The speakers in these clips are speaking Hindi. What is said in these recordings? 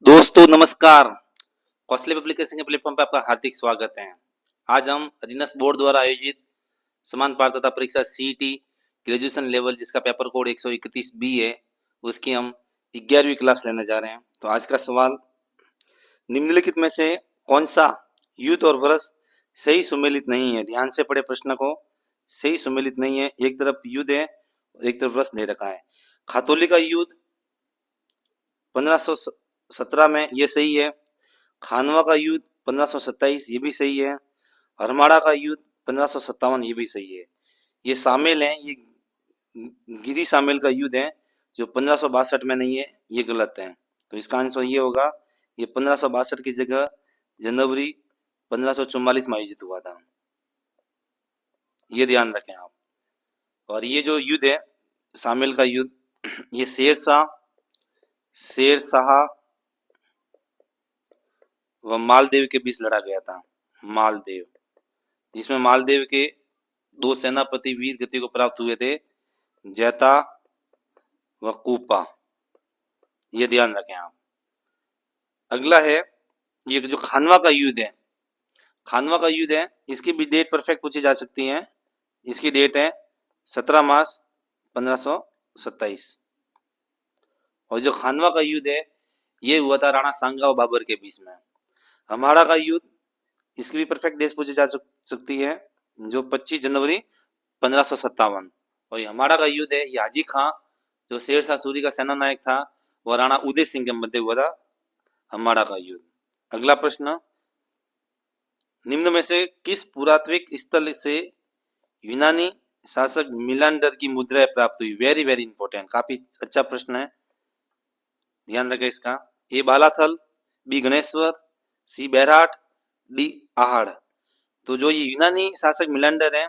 दोस्तों नमस्कार। कौशल एप्लीकेशन के प्लेटफॉर्म पर आपका हार्दिक स्वागत है। आज हम अधीनस्थ बोर्ड द्वारा आयोजित समान पात्रता परीक्षा सीईटी ग्रेजुएशन लेवल जिसका पेपर कोड 131 बी है, उसकी हम 11वीं क्लास लेने जा रहे हैं। तो आज का सवाल, निम्नलिखित में से कौन सा युद्ध और वर्ष सही सुमेलित नहीं है। ध्यान से पढ़े प्रश्न को। सही सुमेलित नहीं है, एक तरफ युद्ध है और एक तरफ वर्ष दे रखा है। खातौली का युद्ध 1517 में, ये सही है। खानवा का युद्ध 1527, ये भी सही है। हरमाड़ा का युद्ध 1557, ये भी सही है। ये शामिल है, ये गिरी शामिल का युद्ध है जो 1562 में नहीं है, ये गलत है। तो इसका आंसर ये होगा, ये 1562 की जगह जनवरी 1544 में आयोजित हुआ था, ये ध्यान रखें आप। और ये जो युद्ध है शामिल का युद्ध, ये शेरशाह व मालदेव के बीच लड़ा गया था। मालदेव, जिसमें मालदेव के दो सेनापति वीर गति को प्राप्त हुए थे, जैता व कूपा, ये ध्यान रखें आप। अगला है ये जो खानवा का युद्ध है, खानवा का युद्ध है, इसकी भी डेट परफेक्ट पूछी जा सकती है। इसकी डेट है 17 मार्च 1527। और जो खानवा का युद्ध है ये हुआ था राणा सांगा और बाबर के बीच में। हमारा का युद्ध, इसकी भी परफेक्ट डेट पूछी जा सकती है, जो 25 जनवरी 1557। और ये हमारा का युद्ध है, ये हाजी खां जो शेरशाह सूरी का सेना नायक था वह राणा उदय सिंह के मध्य हुआ था, हमारा का युद्ध। अगला प्रश्न, निम्न में से किस पुरातात्विक स्थल से यूनानी शासक मिलांडर की मुद्राएं प्राप्त हुई। वेरी वेरी इंपॉर्टेंट, काफी अच्छा प्रश्न है, ध्यान रखें इसका। ए बालाथल, बी गणेश्वर, सी बैराट, डी आहड़। तो जो ये यूनानी शासक मिलांडर है,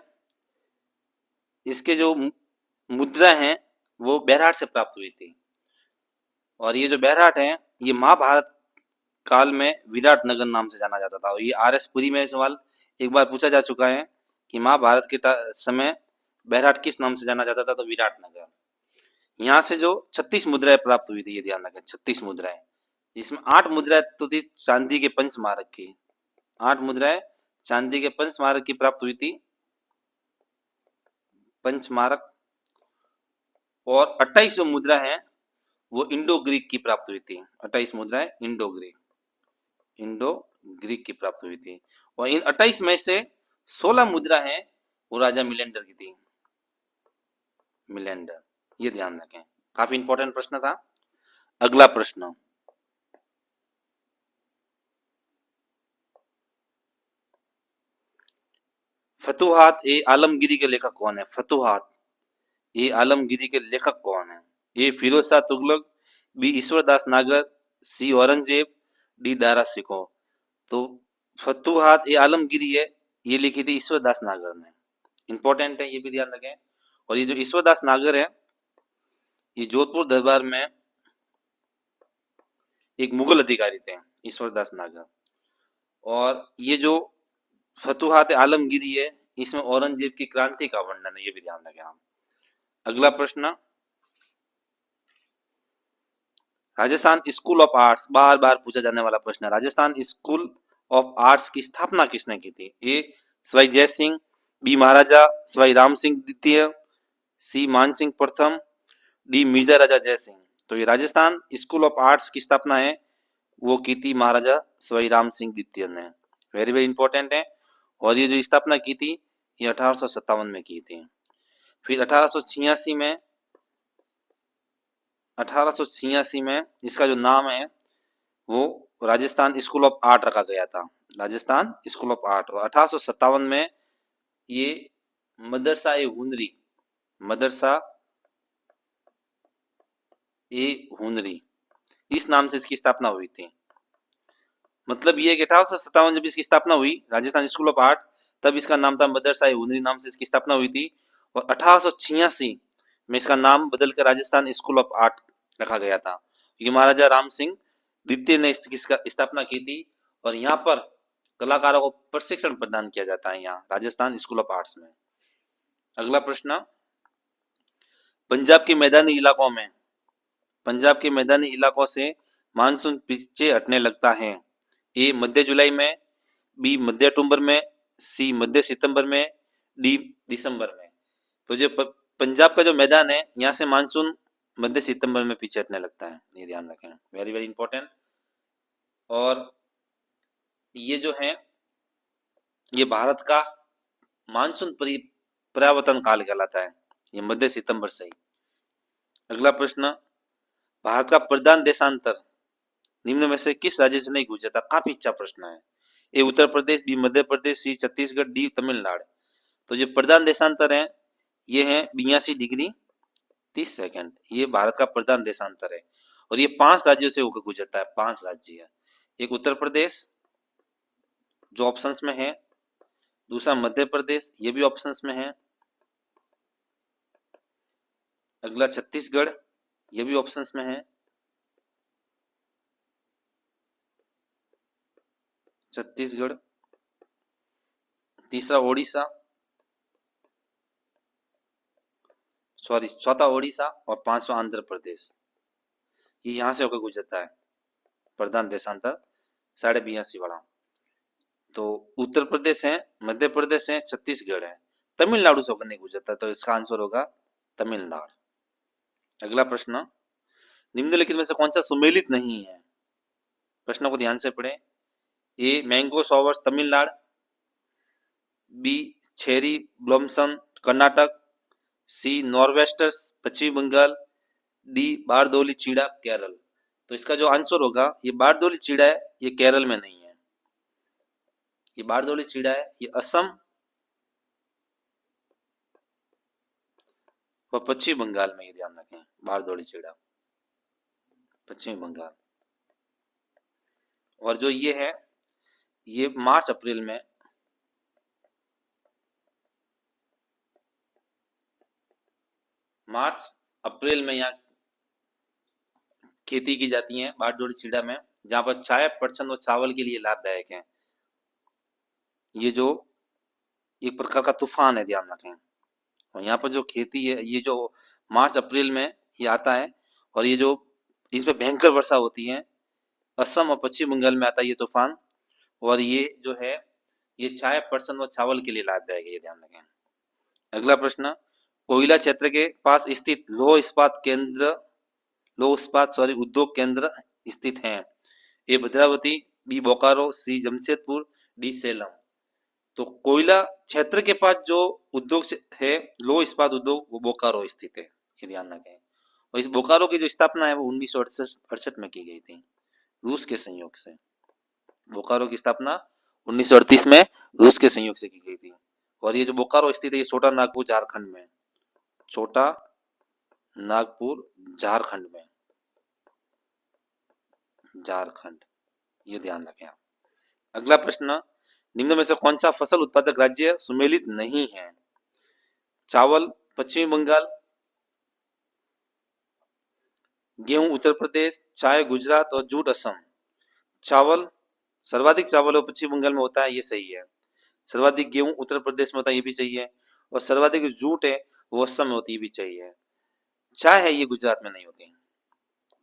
इसके जो मुद्रा हैं वो बैराट से प्राप्त हुई थी। और ये जो बैराट है ये महाभारत काल में विराट नगर नाम से जाना जाता था। और ये आरएस पुरी में सवाल एक बार पूछा जा चुका है कि महाभारत के समय बैराट किस नाम से जाना जाता था, तो विराट नगर। यहाँ से जो 36 मुद्राएं प्राप्त हुई थी, ये ध्यान रखें, 36 मुद्राएं, जिसमें 8 मुद्राएं तो थी चांदी के पंचमारक की। 8 मुद्राएं चांदी के पंचमारक की प्राप्त हुई थी, पंचमारक। और 28 जो मुद्रा है वो इंडो ग्रीक की प्राप्त हुई थी। 28 मुद्राएं इंडो ग्रीक की प्राप्त हुई थी। और इन 28 में से 16 मुद्रा है वो राजा मिलेंडर की थी। मिलेंडर, ये ध्यान रखें, काफी इंपॉर्टेंट प्रश्न था। अगला प्रश्न, फतुहात ए आलमगीरी के लेखक कौन है। फतुहात ए आलमगीरी के लेखक कौन है। ए फिरोज शाह तुगलक, बी ईश्वरदास नागर, सी औरंगजेब, डी दारा सिकोह। तो फतुहात ए आलमगीरी है, ये लिखी थी ईश्वरदास नागर ने, इंपॉर्टेंट है, ये भी ध्यान रखें। और ये जो ईश्वरदास नागर है ये जोधपुर दरबार में एक मुगल अधिकारी थे, ईश्वरदास नागर। और ये जो फतुहात आलमगीरी है इसमें औरंगजेब की क्रांति का वर्णन है, ये भी ध्यान रखें आप। अगला प्रश्न, राजस्थान स्कूल ऑफ आर्ट्स, बार बार पूछा जाने वाला प्रश्न है। राजस्थान स्कूल ऑफ आर्ट्स की स्थापना किसने की थी। ए सवाई जय सिंह, बी महाराजा सवाई राम सिंह द्वितीय, सी मान सिंह प्रथम, डी मिर्जा राजा जय सिंह। तो ये राजस्थान स्कूल ऑफ आर्ट्स की स्थापना है वो की थी महाराजा सवाई राम सिंह द्वितीय ने। वेरी वेरी इंपॉर्टेंट है। और ये जो स्थापना की थी ये 1857 में की थी। फिर 1886 में इसका जो नाम है वो राजस्थान स्कूल ऑफ आर्ट रखा गया था, राजस्थान स्कूल ऑफ आर्ट। और 1857 में ये मदरसा ए हुनरी इस नाम से इसकी स्थापना हुई थी। मतलब ये कि 1857 जब इसकी स्थापना हुई राजस्थान स्कूल ऑफ आर्ट, तब इसका नाम था मदरसा ए हुनरी, नाम से इसकी स्थापना हुई थी। और 1886 में इसका नाम बदलकर राजस्थान स्कूल ऑफ आर्ट रखा गया था। ये महाराजा राम सिंह द्वितीय ने इसकी स्थापना की थी। और यहाँ पर कलाकारों को प्रशिक्षण प्रदान किया जाता है यहाँ राजस्थान स्कूल ऑफ आर्ट्स में। अगला प्रश्न, पंजाब के मैदानी इलाकों से मानसून पीछे हटने लगता है? ए मध्य जुलाई में, बी मध्य अक्टूबर में, सी मध्य सितंबर में, डी दिसंबर में। तो जो पंजाब का जो मैदान है यहाँ से मानसून मध्य सितंबर में पीछे हटने लगता है, ये ध्यान रखें, वेरी वेरी इंपॉर्टेंट। और ये जो है ये भारत का मानसून परावर्तन काल कहलाता है, ये मध्य सितंबर से ही। अगला प्रश्न, भारत का प्रधान देशांतर निम्न में से किस राज्य से नहीं गुजरता? काफी अच्छा प्रश्न है। ए उत्तर प्रदेश, बी मध्य प्रदेश, सी छत्तीसगढ़, डी तमिलनाडु। तो जो प्रधान देशांतर है ये है 82°30, ये भारत का प्रधान देशांतर है और ये 5 राज्यों से होकर गुजरता है, 5 राज्य है। एक उत्तर प्रदेश जो ऑप्शंस में है, दूसरा मध्य प्रदेश ये भी ऑप्शंस में है, अगला छत्तीसगढ़ ये भी ऑप्शंस में है, छत्तीसगढ़, तीसरा ओडिशा, चौथा ओडिशा और 5वां आंध्र प्रदेश, ये यहां से होकर गुजरता है प्रधान देशांतर 82.5 वाला। तो उत्तर प्रदेश है, मध्य प्रदेश है, छत्तीसगढ़ है, तमिलनाडु से होकर नहीं गुजरता, तो इसका आंसर होगा तमिलनाडु। अगला प्रश्न, निम्नलिखित में से कौन सा सुमेलित नहीं है? प्रश्न को ध्यान से पढ़ें। A mango showers Tamil Nadu, B cherry blossom Karnataka, C norwesters Paschim Bangal, D Bardoli Chheerha Kerala. तो इसका जो आंसर होगा ये बारदोली चीड़ा है, ये केरल में नहीं है, ये बारदोली चीड़ा है, ये असम व पश्चिम बंगाल में, ये ध्यान रखें, बारदोली चीड़ा पश्चिम बंगाल। और जो ये है ये मार्च अप्रैल में, मार्च अप्रैल में यहाँ खेती की जाती है बारदोली चीड़ा में, जहां पर चाय, पटसन और चावल के लिए लाभदायक है। ये जो एक प्रकार का तूफान है, ध्यान रखें। और यहाँ पर जो खेती है ये जो मार्च अप्रैल में ये आता है और ये जो इसमें भयंकर वर्षा होती है, असम और पश्चिम बंगाल में आता है ये तूफान। और ये जो है ये चाय, पटसन और चावल के लिए लाभदायक है, ये ध्यान रखें। अगला प्रश्न, कोयला क्षेत्र के पास स्थित उद्योग केंद्र स्थित हैं? ए भद्रावती, बी बोकारो, सी जमशेदपुर, डी सेलम। तो कोयला क्षेत्र के पास जो उद्योग है लो इस्पात उद्योग, वो बोकारो स्थित है, ये ध्यान रखें। और इस बोकारो की जो स्थापना है वो 1968 में की गई थी रूस के संयोग से। बोकारो की स्थापना 1938 में रूस के संयोग से की गई थी। और ये जो बोकारो स्थित है ये छोटा नागपुर झारखंड में, छोटा नागपुर झारखंड में, झारखंड, ये ध्यान रखें आप। अगला प्रश्न, निम्न में से कौन सा फसल उत्पादक राज्य सुमेलित नहीं है? चावल पश्चिम बंगाल, गेहूं उत्तर प्रदेश, चाय गुजरात और जूट असम। चावल, सर्वाधिक चावल पश्चिम बंगाल में होता है, ये सही है। सर्वाधिक गेहूं उत्तर प्रदेश में होता है, ये भी सही है। और सर्वाधिक जूट है वो असम में होती है, ये भी चाहिए। चाय है ये गुजरात में नहीं होती,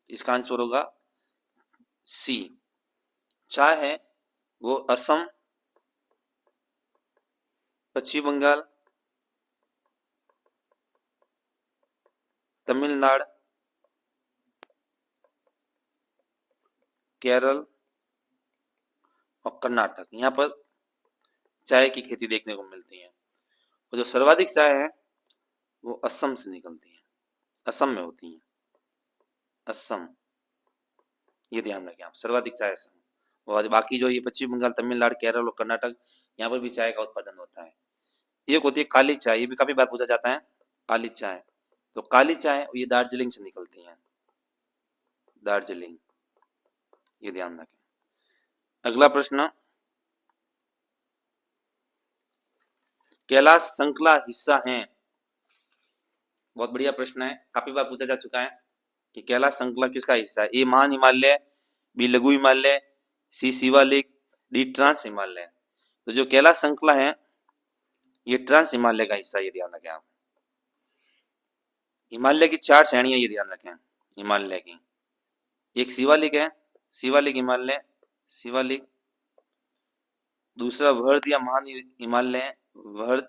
इसका आंसर होगा सी। चाय है वो असम, पश्चिम बंगाल, तमिलनाडु, केरल और कर्नाटक, यहाँ पर चाय की खेती देखने को मिलती है। और जो सर्वाधिक चाय है वो असम से निकलती है, असम में होती है, असम, ये ध्यान रखें आप, सर्वाधिक चाय असम। और बाकी जो ये पश्चिम बंगाल, तमिलनाडु, केरल और कर्नाटक, यहाँ पर भी चाय का उत्पादन होता है। एक होती है काली चाय, ये भी काफी बार पूछा जाता है, काली चाय। तो काली चाय ये दार्जिलिंग से निकलती है, दार्जिलिंग, ये ध्यान रखें। अगला प्रश्न, कैलाश श्रृंखला हिस्सा है? बहुत बढ़िया प्रश्न है, काफी बार पूछा जा चुका है कि कैलाश श्रृंखला किसका हिस्सा है? ए महान हिमालय, बी लघु हिमालय, सी शिवालिक, डी ट्रांस हिमालय। तो जो कैलाश श्रृंखला है ये ट्रांस हिमालय का हिस्सा, ये ध्यान रखें आप। हिमालय की 4 श्रेणियां, ये ध्यान रखें हिमालय की। एक शिवालिक है, शिवालिक हिमालय, शिवालिक। दूसरा वर्ध या महान हिमालय है, वर्ध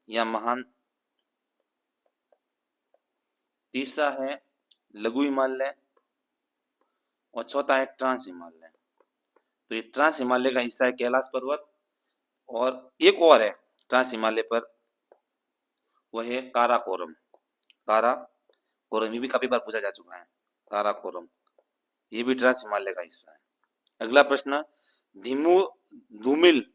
या महान। तीसरा है लघु हिमालय और चौथा है ट्रांस हिमालय। तो ये ट्रांस हिमालय का हिस्सा है कैलाश पर्वत। और एक और है ट्रांस हिमालय पर, वह है काराकोरम। काराकोरम ये भी काफी बार पूछा जा चुका है, काराकोरम ये भी ट्रांस हिमालय का हिस्सा है। अगला प्रश्न, धीमू धूमिल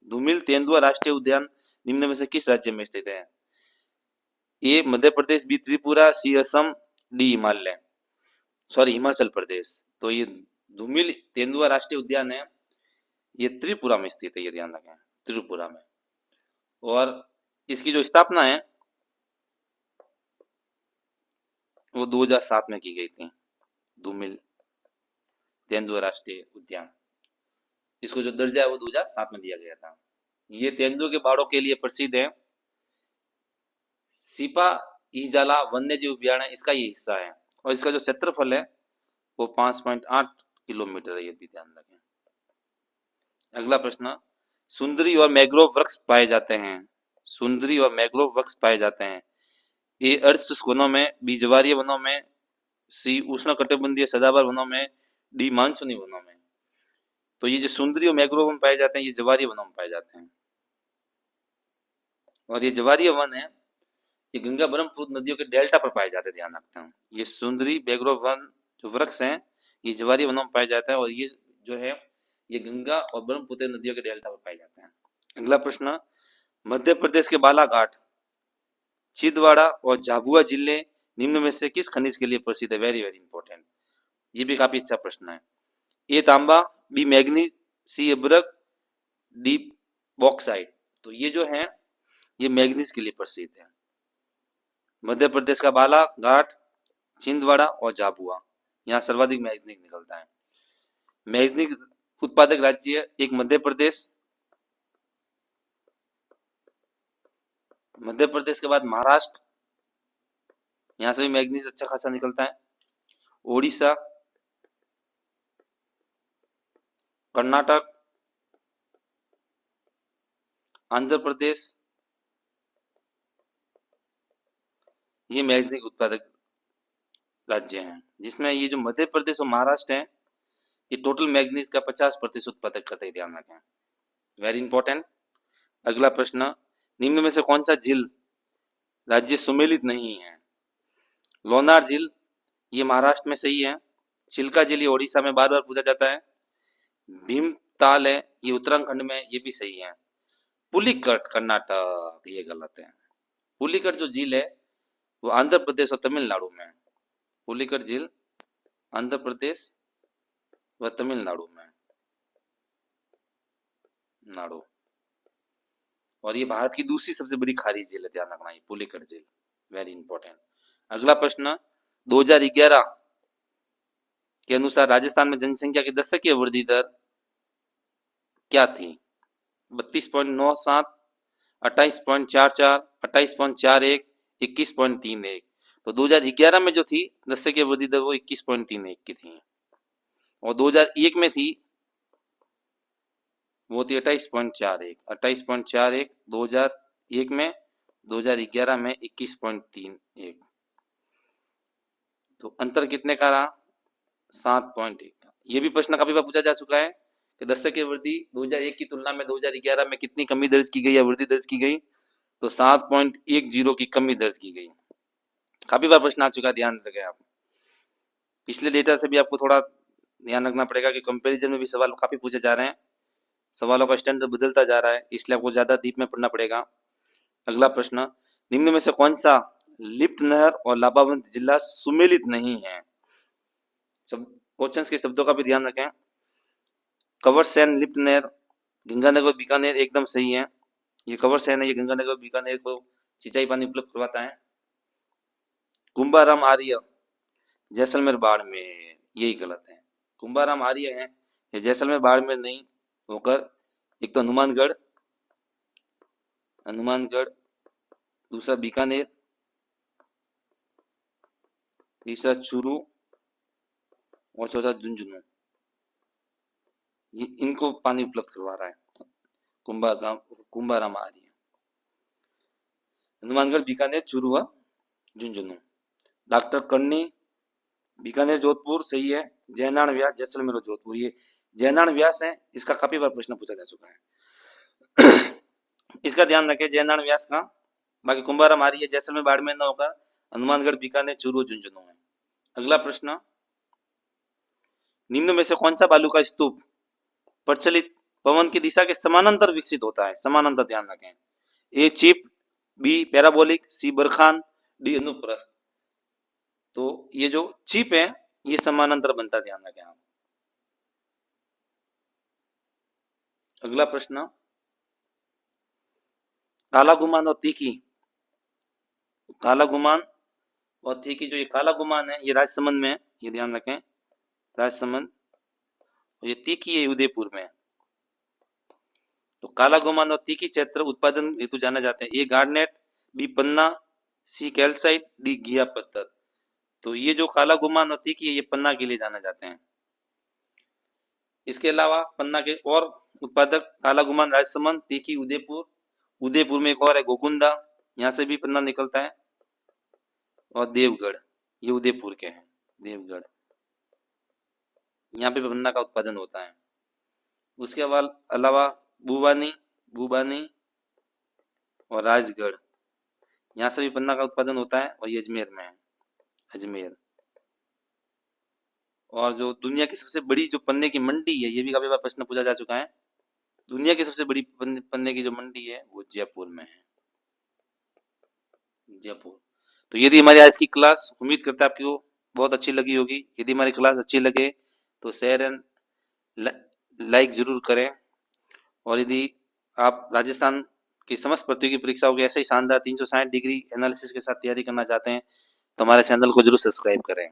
धूमिल तेंदुआ राष्ट्रीय उद्यान निम्न में से किस राज्य में स्थित है? ए मध्य प्रदेश, बी त्रिपुरा, सी असम, डी हिमालय सॉरी हिमाचल प्रदेश। तो ये धूमिल तेंदुआ राष्ट्रीय उद्यान है, ये त्रिपुरा में स्थित है, ये ध्यान रखें, त्रिपुरा में। और इसकी जो स्थापना है वो 2007 में की गई थी, धूमिल तेंदुआ राष्ट्रीय उद्यान। इसको जो दर्जा है वो 2007 में दिया गया था। ये तेंदुए के बाड़ों के लिए प्रसिद्ध है। सिपा इजाला वन्य जीव अभ्यारण्य इसका ये हिस्सा है और इसका जो क्षेत्रफल है वो 5.8 किलोमीटर है, ये भी ध्यान रखें। अगला प्रश्न, सुंदरी और मैंग्रोव वृक्ष पाए जाते हैं, सुंदरी और मैंग्रोव वृक्ष पाए जाते हैं। ए अर्धशुष्क वनों में, बी ज्वारीय वनों में, सी उष्णकटिबंधीय सदाबहार वनों में, डी मानसूनी वनों में। तो ये जो सुंदरी और मैंग्रोव वन पाए जाते हैं ये ज्वारीय वनों में पाए जाते हैं। और ये ज्वारीय वन है ये गंगा ब्रह्मपुत्र नदियों के डेल्टा पर पाए जाते हैं, ध्यान रखते हैं। ये सुंदरी मैंग्रोव वन जो वृक्ष हैं ये ज्वारीय वनों में पाया जाता है और ये जो है ये गंगा और ब्रह्मपुत्र नदियों के डेल्टा पर पाए जाते हैं। अगला प्रश्न, मध्य प्रदेश के बालाघाट, छिंदवाड़ा और झाबुआ जिले निम्न में से किस खनिज के लिए प्रसिद्ध है? वेरी वेरी इंपॉर्टेंट, ये भी काफी अच्छा प्रश्न है। ए तांबा, बी मैग्नीज, सी अभ्रक, डी बॉक्साइट। तो ये जो है ये मैग्नीज के लिए प्रसिद्ध है। मध्य प्रदेश का बालाघाट, छिंदवाड़ा और झाबुआ, यहाँ सर्वाधिक मैग्नीज निकलता है। मैग्नीज उत्पादक राज्य एक मध्य प्रदेश, मध्य प्रदेश के बाद महाराष्ट्र, यहाँ से भी मैग्नीज अच्छा खासा निकलता है। ओडिशा, कर्नाटक, आंध्र प्रदेश, ये मैग्नीज उत्पादक राज्य हैं, जिसमें ये जो मध्य प्रदेश और महाराष्ट्र है ये टोटल मैग्नीज का 50% उत्पादक करते हैं, ध्यान रखें, वेरी इंपॉर्टेंट। अगला प्रश्न, निम्न में से कौन सा झील राज्य सुमेलित नहीं है? लोनार झील ये महाराष्ट्र में सही है, चिल्का झील ये ओडिशा में बार बार पूछा जाता है, भीमताल है ये उत्तराखंड में, ये भी सही है। पुलिकट कर्नाटक ये गलत है। पुलिकट जो झील है वो आंध्र प्रदेश और तमिलनाडु में है। पुलिकट झील आंध्र प्रदेश व तमिलनाडु में नाडु। और ये भारत की दूसरी सबसे बड़ी खारी झील है, ध्यान रखना, ये पुलिकट झील, वेरी इंपॉर्टेंट। अगला प्रश्न, 2011 के अनुसार राजस्थान में जनसंख्या की दशकीय वृद्धि दर क्या थी? 32.97, 28.44, 28.41, 21.31। तो 2011 में जो थी दशकीय वृद्धि दर वो 21.31 की थी और 2001 में थी वो थी 28.41, 28.41 2001 में, 2011 में 21.31। तो अंतर कितने का रहा? 7.1। ये भी प्रश्न काफी बार पूछा जा चुका है कि दशकीय वृद्धि 2001 की तुलना में 2011 में कितनी कमी दर्ज की गई या वृद्धि दर्ज की गई? तो 7.10 की कमी दर्ज की गई। काफी बार प्रश्न आ चुका है, ध्यान रखें आप। पिछले डेटा से भी आपको थोड़ा ध्यान रखना पड़ेगा कि कंपैरिजन में भी सवाल काफी पूछे जा रहे हैं, सवालों का स्टैंडर्ड बदलता जा रहा है, इसलिए आपको ज्यादा डीप में पढ़ना पड़ेगा। अगला प्रश्न, निम्न में से कौन सा लिप्त नहर और लाभावंत जिला सुमेलित नहीं है? सब क्वेश्चंस के शब्दों का भी ध्यान रखें। कवर सेन लिप्त नहर गंगानगर बीकानेर एकदम सही है, ये कवर सेन है, ये गंगानगर बीकानेर को सिंचाई पानी उपलब्ध करवाता है। कुंभाराम आर्य जैसलमेर बाड़मेर, यही गलत है। कुंभाराम आर्य है ये जैसलमेर बाड़मेर नहीं होकर एक तो हनुमानगढ़, दूसरा बीकानेर तीसरा चूरू और चौथा झुंझुनू। ये इनको पानी उपलब्ध करवा रहा है कुंभाराम आर्य। हनुमानगढ़, बीकानेर, चूरू व झुंझुनू। डॉक्टर कर्णी, बीकानेर, जोधपुर सही है। जयनारायण व्यास, जैसलमेर और जोधपुर। ये जयनारायण व्यास है, इसका काफी बार प्रश्न पूछा जा चुका है। इसका ध्यान रखें, जयनारायण व्यास का। बाकी कुंभाराम आर्य, जैसलमेर, बाड़मेर, नौका, हनुमानगढ़, बीकानेर, चूरू और झुंझुनू है। अगला प्रश्न, निम्न में से कौन सा बालू का स्तूप प्रचलित पवन की दिशा के समानांतर विकसित होता है? समानांतर, ध्यान रखें। ए चिप, B parabolic, C barchan, D अनुप्रस्थ। तो ये जो चिप है ये समानांतर बनता, ध्यान रखें आप। अगला प्रश्न, काला गुमान और तीखी। काला गुमान और तीखी, जो ये काला गुमान है ये राजसमंद में है, ये ध्यान रखें, राजसमंद। ये तीखी है उदयपुर में। तो काला गुमान और तीखी क्षेत्र उत्पादन हेतु जाना जाते हैं। ए गार्नेट, बी पन्ना, सी कैल्साइट, डी घिया पत्थर। तो ये जो काला गुमान और तीखी है ये पन्ना के लिए जाना जाते हैं। इसके अलावा पन्ना के और उत्पादक काला गुमान राजसमंद, तीखी उदयपुर। उदयपुर में एक और है गोकुंदा, यहाँ से भी पन्ना निकलता है। और देवगढ़, ये उदयपुर के हैं, देवगढ़, यहाँ पे पन्ना का उत्पादन होता है। उसके अलावा भुवानी, भुबानी और राजगढ़, यहाँ से भी पन्ना का उत्पादन होता है और ये अजमेर में है, अजमेर। और जो दुनिया की सबसे बड़ी जो पन्ने की मंडी है, ये भी काफी बार प्रश्न पूछा जा चुका है। दुनिया की सबसे बड़ी पन्ने की जो मंडी है वो जयपुर में है, जयपुर। तो ये थी हमारी आज की क्लास। उम्मीद करते हैं आपको बहुत अच्छी लगी होगी। यदि हमारी क्लास अच्छी लगे तो शेयर एंड लाइक जरूर करें। और यदि आप राजस्थान की समस्त प्रतियोगी परीक्षाओं के ऐसे ही शानदार 360 डिग्री एनालिसिस के साथ तैयारी करना चाहते हैं तो हमारे चैनल को जरूर सब्सक्राइब करें।